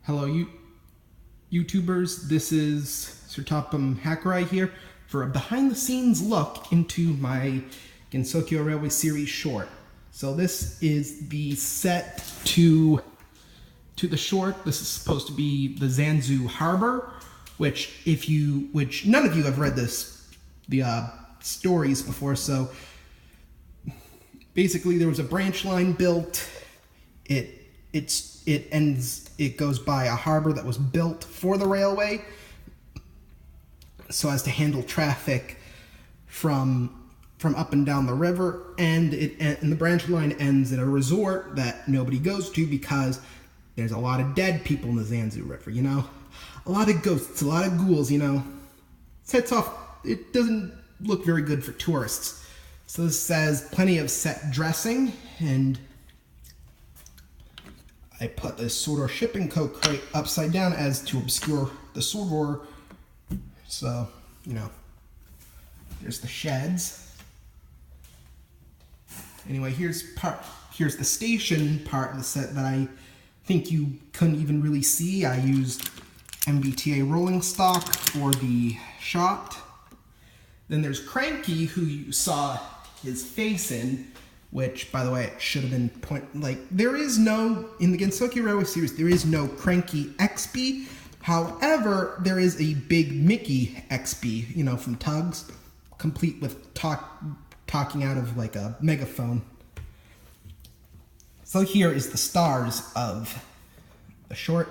Hello, YouTubers. This is Chrysanthemum Hackeri here for a behind-the-scenes look into my Gensokyo Railway series short. So this is the set to the short. This is supposed to be the Zanzu Harbor, which none of you have read the stories before. So basically, there was a branch line built. It goes by a harbor that was built for the railway so as to handle traffic from up and down the river, and the branch line ends at a resort that nobody goes to because there's a lot of dead people in the Zanzu River, you know? A lot of ghosts, a lot of ghouls, you know? It doesn't look very good for tourists. So this says plenty of set dressing, and I put this Sword Ore shipping coat crate upside down as to obscure the Sword Ore. So, you know, here's the sheds. Anyway, here's the station part of the set that I think you couldn't even really see. I used MBTA rolling stock for the shot. Then there's Cranky, who you saw his face in, which, by the way, it should have been there is no, in the Gensokyo Railway series, there is no Cranky XB. However, there is a big Mickey XB, you know, from Tugs, complete with talking out of like a megaphone. So here is the stars of the short.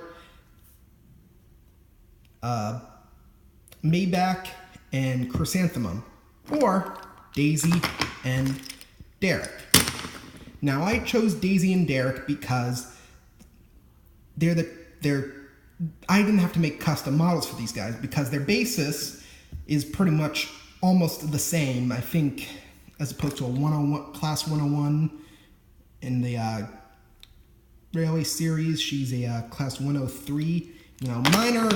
Maybach and Chrysanthemum, or Daisy and Derek. Now, I chose Daisy and Derek because I didn't have to make custom models for these guys because their basis is pretty much almost the same, I think, as opposed to a 101 class 101 in the Railway series. She's a class 103. You know, minor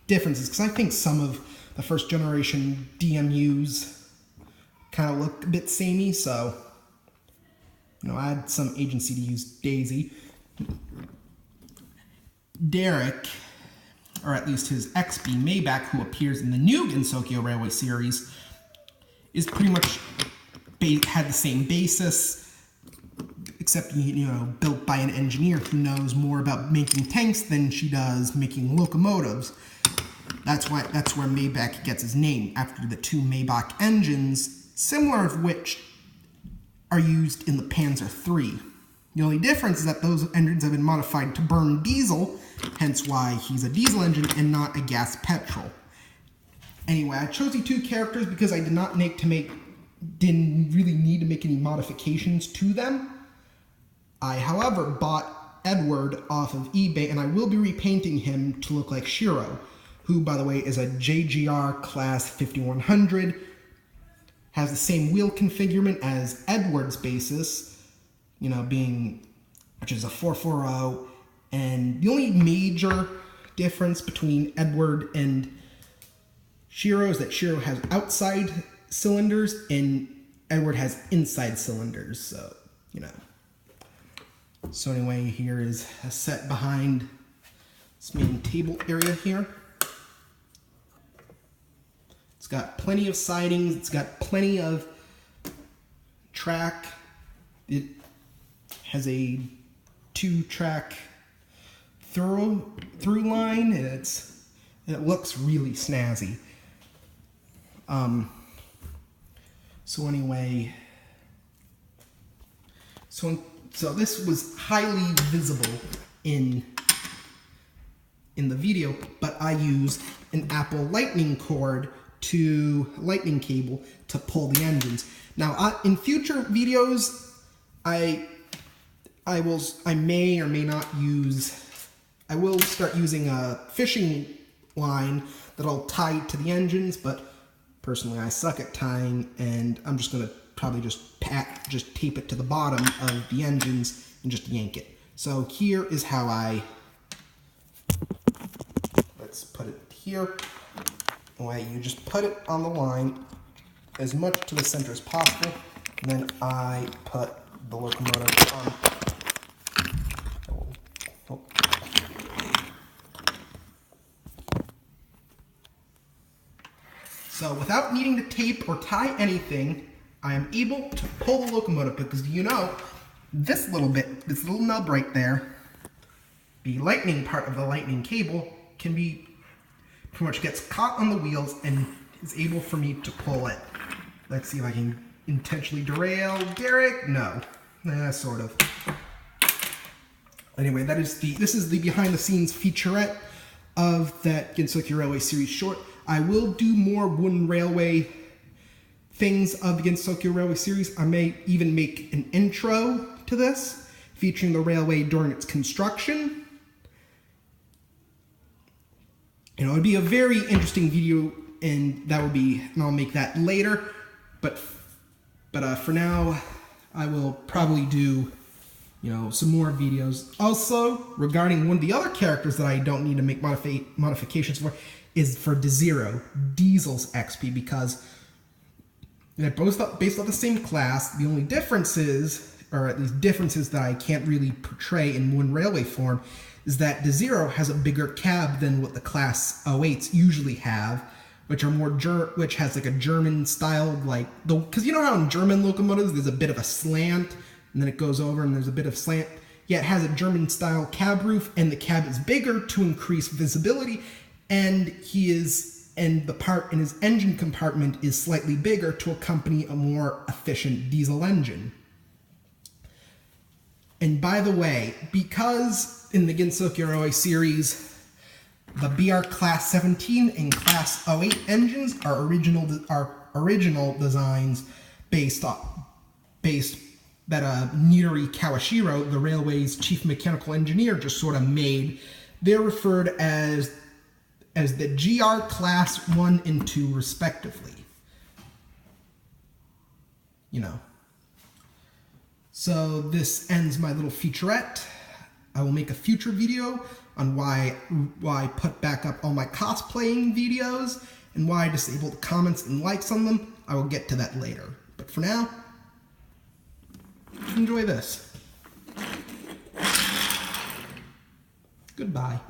differences, because I think some of the first generation DMUs kind of look a bit samey, so you know, I had some agency to use Daisy. Derek, or at least his XB Maybach, who appears in the new Gensokyo Railway series, is pretty much had the same basis, except, you know, built by an engineer who knows more about making tanks than she does making locomotives. That's where Maybach gets his name, after the two Maybach engines, similar of which are used in the Panzer III. The only difference is that those engines have been modified to burn diesel, hence why he's a diesel engine and not a gas petrol. Anyway, I chose the two characters because I didn't really need to make any modifications to them. I, however, bought Edward off of eBay, and I will be repainting him to look like Shiro, who, by the way, is a JGR Class 5100, has the same wheel configurement as Edward's basis, you know, which is a 440, and the only major difference between Edward and Shiro is that Shiro has outside cylinders and Edward has inside cylinders, so, you know. So anyway, here is a set behind this main table area here. It's got plenty of sidings, it's got plenty of track. It has a 2-track through line, and it looks really snazzy. So anyway, so this was highly visible in the video, but I used an Apple lightning cable to pull the engines. Now, in future videos, I may or may not I will start using a fishing line that I'll tie to the engines, but personally I suck at tying, and I'm just going to probably just tape it to the bottom of the engines and just yank it. So here is how let's put it here. You just put it on the line as much to the center as possible, and then I put the locomotive on. So without needing to tape or tie anything, I am able to pull the locomotive, because you know, this little nub right there, the lightning part of the lightning cable, can be, pretty much gets caught on the wheels and is able for me to pull it. Let's see if I can intentionally derail Derek. No, sort of. Anyway, this is the behind the scenes featurette of that Gensokyo Railway series short. I will do more wooden railway things of the Gensokyo Railway series. I may even make an intro to this, featuring the railway during its construction. You know, it would be a very interesting video, and I'll make that later. But for now, I will probably do, you know, some more videos. Also, regarding one of the other characters that I don't need to make modifications for, is for DeZero, Diesel's XP, because they're both based on the same class. The only differences, or at least differences that I can't really portray in one railway form, is that DeZero has a bigger cab than what the Class 08s usually have, which are more which has like a German style, like because you know how in German locomotives there's a bit of a slant and then it goes over and there's a bit of slant. Yeah, it has a German style cab roof, and the cab is bigger to increase visibility, and the part in his engine compartment is slightly bigger to accompany a more efficient diesel engine. And by the way, because in the Gensokyo Railway series, the BR Class 17 and Class 08 engines are original designs based that Nidori Kawashiro, the railway's chief mechanical engineer, just sort of made. They're referred as the GR Class 1 and 2 respectively. You know. So this ends my little featurette. I will make a future video on why I put back up all my cosplaying videos and why I disabled comments and likes on them. I will get to that later. But for now, enjoy this. Goodbye.